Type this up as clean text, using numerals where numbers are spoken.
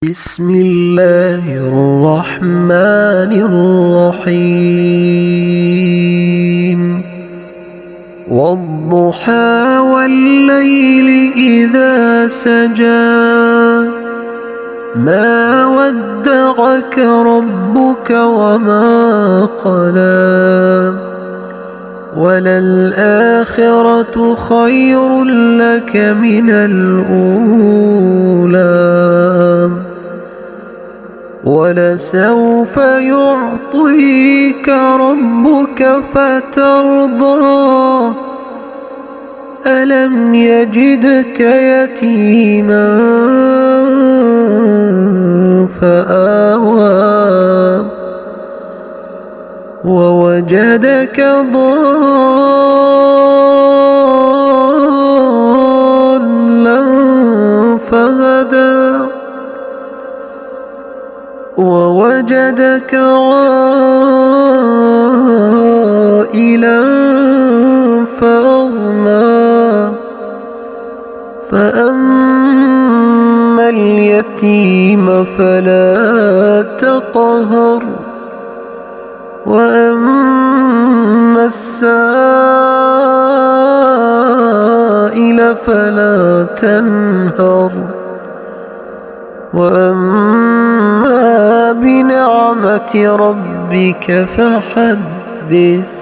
بسم الله الرحمن الرحيم والضحى والليل إذا سجى ما ودعك ربك وما قلى وللآخرة خير لك من الأولى ولسوف يعطيك ربك فترضى ألم يجدك يتيما فآوى ووجدك ضالا فهدى ووجدك عائلا فأغنى فأما اليتيم فلا تقهر وأما السائل فلا تنهر وأما بنعمة ربك فحدث.